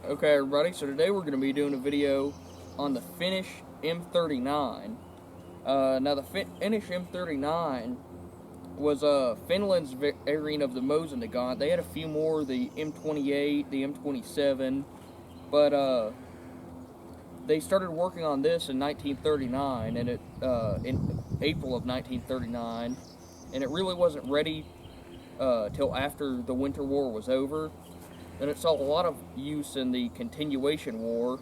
Okay everybody, so today we're going to be doing a video on the Finnish M39. Now the Finnish M39 was Finland's variant of the Mosin Nagant. They had a few more, the M28, the M27, but they started working on this in 1939, and in April of 1939, and it really wasn't ready till after the Winter War was over. And it saw a lot of use in the Continuation War.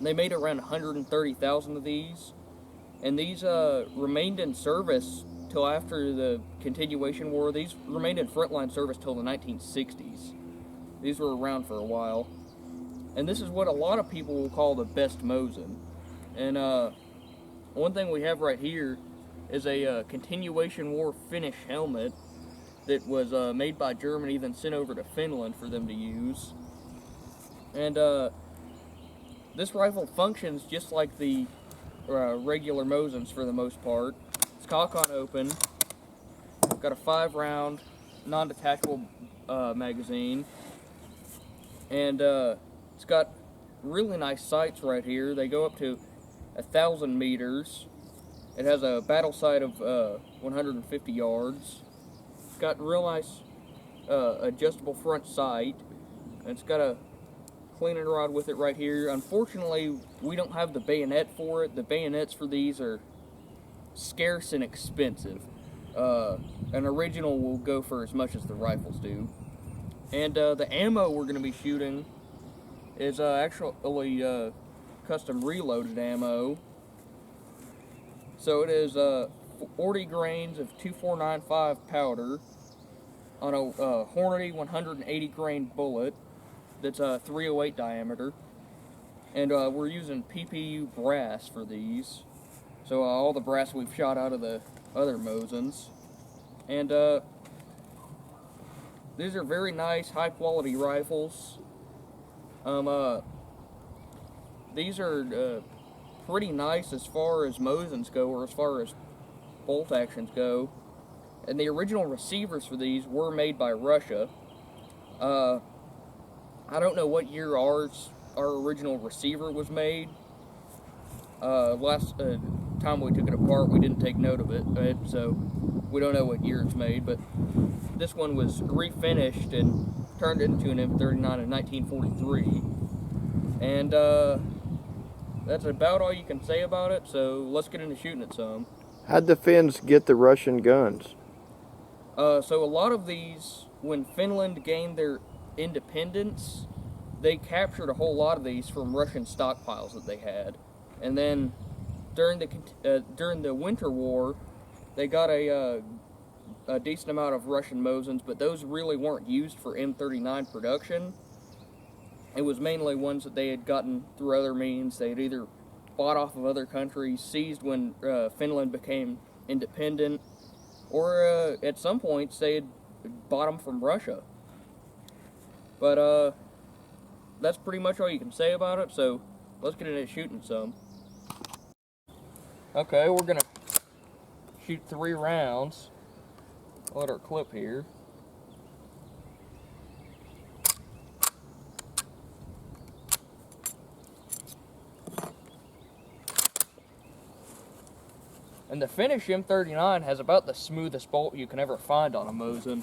They made around 130,000 of these, and these remained in service till after the Continuation War. These remained in frontline service till the 1960s. These were around for a while, and this is what a lot of people will call the best Mosin. And one thing we have right here is a Continuation War Finnish helmet that was made by Germany, then sent over to Finland for them to use. And this rifle functions just like the regular Mosins for the most part. It's cock on open. Got a 5-round non-detachable magazine, and it's got really nice sights right here. They go up to 1,000 meters. It has a battle sight of 150 yards. It's got real nice adjustable front sight, and it's got a cleaning rod with it right here. Unfortunately, we don't have the bayonet for it. The bayonets for these are scarce and expensive. An original will go for as much as the rifles do. And the ammo we're going to be shooting is actually custom reloaded ammo. So it is 40 grains of 2495 powder on a Hornady 180 grain bullet that's 308 diameter, and we're using PPU brass for these, so all the brass we've shot out of the other Mosins. And these are very nice, high quality rifles. These are pretty nice as far as Mosins go, or as far as bolt actions go, and the original receivers for these were made by Russia. I don't know what year our original receiver was made. Last time we took it apart, we didn't take note of it, so we don't know what year it's made, but this one was refinished and turned into an M39 in 1943, and that's about all you can say about it, so let's get into shooting it some. How'd the Finns get the Russian guns? So a lot of these, when Finland gained their independence, they captured a whole lot of these from Russian stockpiles that they had. And then during the Winter War, they got a decent amount of Russian Mosins, but those really weren't used for M39 production. It was mainly ones that they had gotten through other means. They had either bought off of other countries, seized when Finland became independent, or at some points they had bought them from Russia. But that's pretty much all you can say about it, so let's get into shooting some. Okay, we're gonna shoot 3 rounds. Let her clip here. And the Finnish M39 has about the smoothest bolt you can ever find on a Mosin.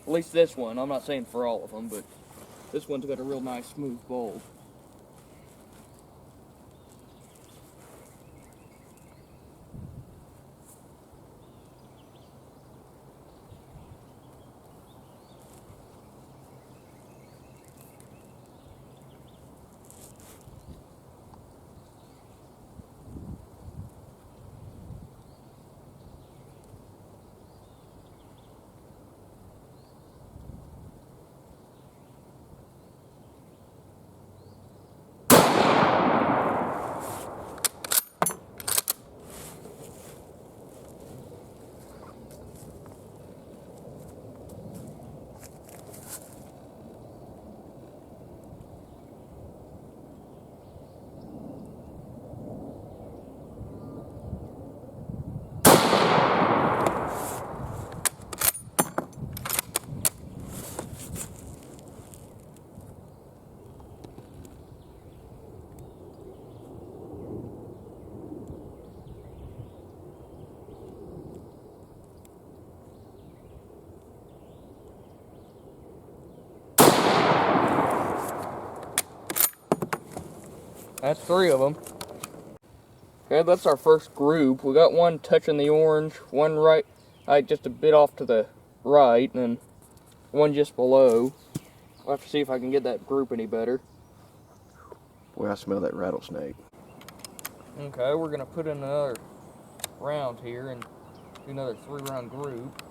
At least this one. I'm not saying for all of them, but this one's got a real nice smooth bolt. That's 3 of them. Okay, that's our first group. We got one touching the orange, one right, just a bit off to the right, and then one just below. I'll have to see if I can get that group any better. Boy, I smell that rattlesnake. Okay, we're gonna put in another round here and do another 3-round group.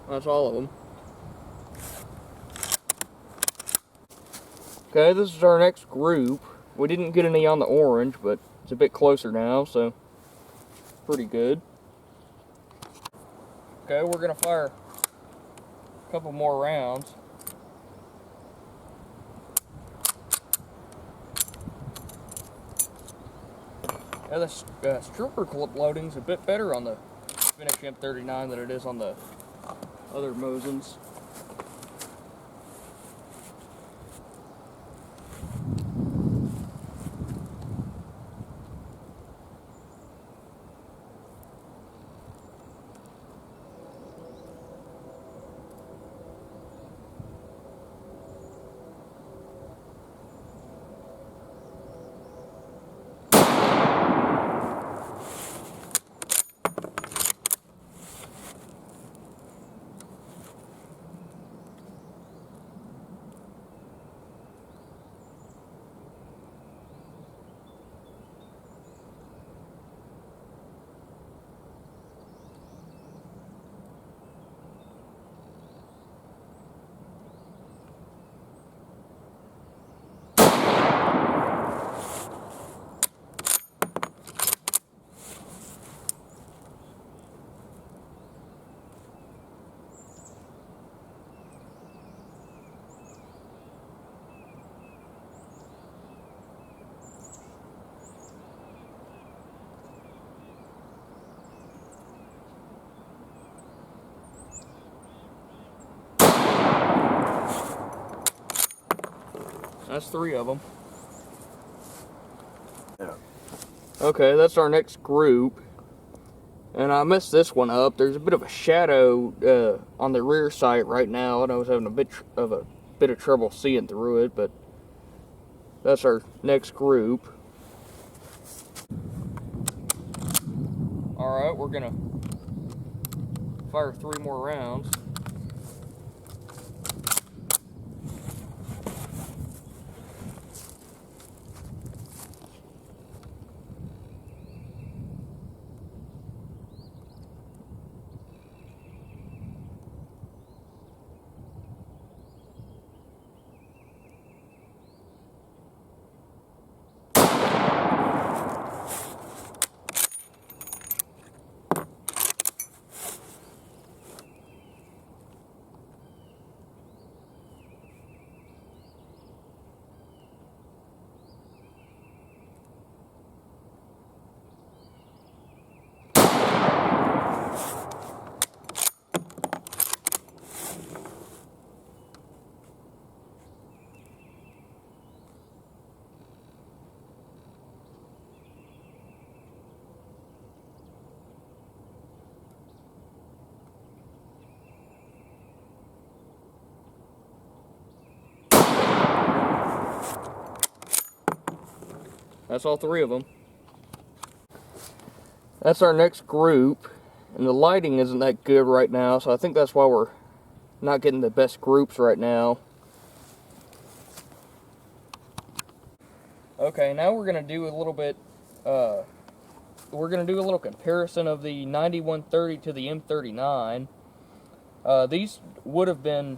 That's all of them. Okay, this is our next group. We didn't get any on the orange, but it's a bit closer now, so pretty good. Okay, we're gonna fire a couple more rounds. Yeah, the stripper clip loading's a bit better on the Finnish M39 than it is on the other Mosins. That's 3 of them. Yeah. Okay, that's our next group. And I messed this one up. There's a bit of a shadow on the rear sight right now, and I was having a bit of trouble seeing through it, but that's our next group. Alright, we're gonna fire 3 more rounds. That's all 3 of them. That's our next group, and the lighting isn't that good right now, so I think that's why we're not getting the best groups right now. Okay, now we're gonna do a little bit. We're gonna do a little comparison of the 9130 to the M39. These would have been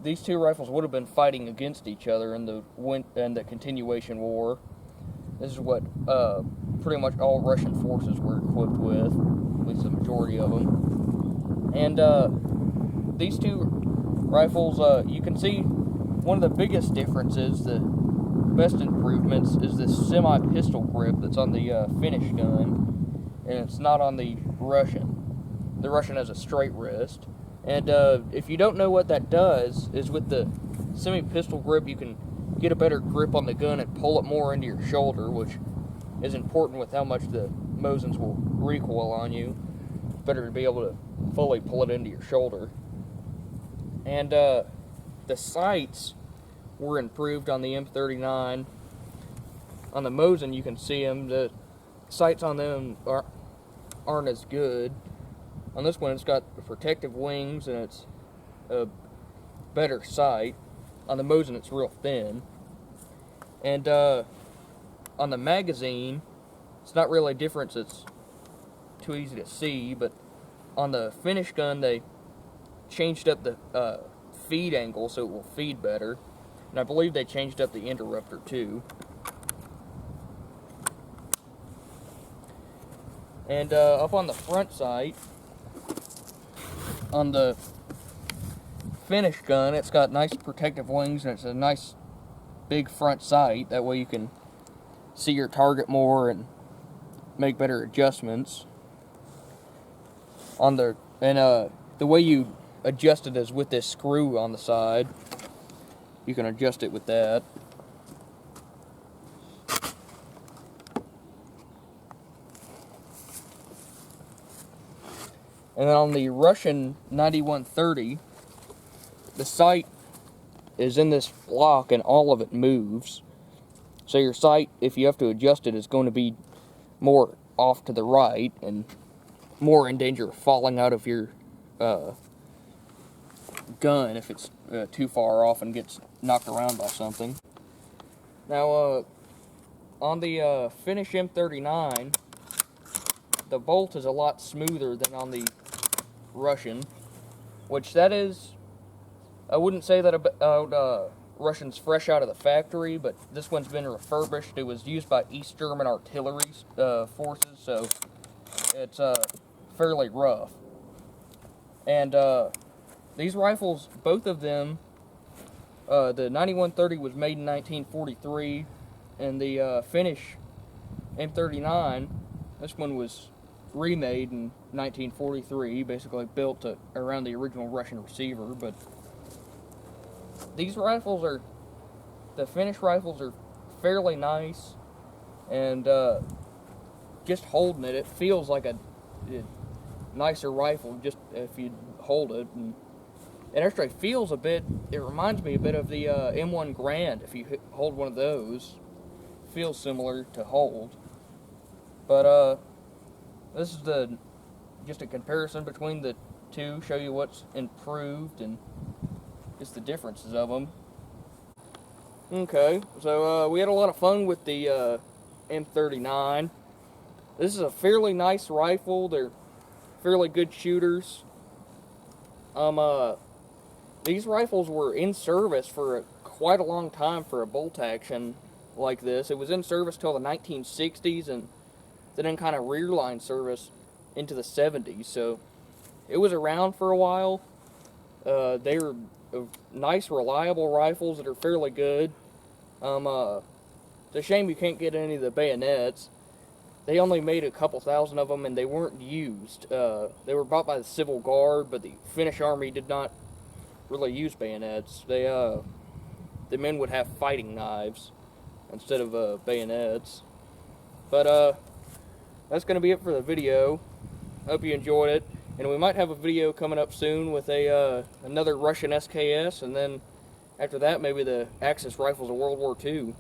these 2 rifles would have been fighting against each other in the continuation war. This is what pretty much all Russian forces were equipped with, at least the majority of them. And these 2 rifles, you can see one of the biggest differences, the best improvements, is this semi-pistol grip that's on the Finnish gun, and it's not on the Russian. The Russian has a straight wrist. And if you don't know what that does, is with the semi-pistol grip, you can get a better grip on the gun and pull it more into your shoulder, which is important with how much the Mosins will recoil on you. It's better to be able to fully pull it into your shoulder. And the sights were improved on the M39. On the Mosin, you can see them. The sights on them aren't as good. On this one, it's got protective wings, and it's a better sight. On the Mosin, it's real thin. And on the magazine, it's not really a difference. It's too easy to see, but on the Finnish gun, they changed up the feed angle so it will feed better. And I believe they changed up the interrupter, too. And up on the front sight, on the Finnish gun, it's got nice protective wings, and it's a nice big front sight. That way you can see your target more and make better adjustments. The way you adjust it is with this screw on the side. You can adjust it with that. And then on the Russian 9130, the sight is in this block and all of it moves. So your sight, if you have to adjust it, is going to be more off to the right and more in danger of falling out of your gun if it's too far off and gets knocked around by something. Now, on the Finnish M39, the bolt is a lot smoother than on the Russian, which that is, I wouldn't say that about Russians fresh out of the factory, but this one's been refurbished. It was used by East German artillery forces, so it's fairly rough. And these rifles, both of them, the 9130 was made in 1943, and the Finnish M39, this one was remade in 1943, basically built around the original Russian receiver. But these rifles the Finnish rifles are fairly nice, and just holding it feels like a nicer rifle just if you hold it. And it actually feels a bit, it reminds me a bit of the M1 Grand. If you hold one of those, it feels similar to hold. But this is just a comparison between the two, show you what's improved and just the differences of them. Okay, so we had a lot of fun with the M39. This is a fairly nice rifle. They're fairly good shooters. These rifles were in service for quite a long time for a bolt action like this. It was in service till the 1960s, and then kind of rear line service into the 70s, so it was around for a while. They were nice, reliable rifles that are fairly good. It's a shame you can't get any of the bayonets. They only made a couple thousand of them, and they weren't used. They were bought by the Civil Guard, but the Finnish army did not really use bayonets. The men would have fighting knives instead of bayonets. But that's going to be it for the video. Hope you enjoyed it. And we might have a video coming up soon with another Russian SKS, and then after that maybe the Axis rifles of World War II.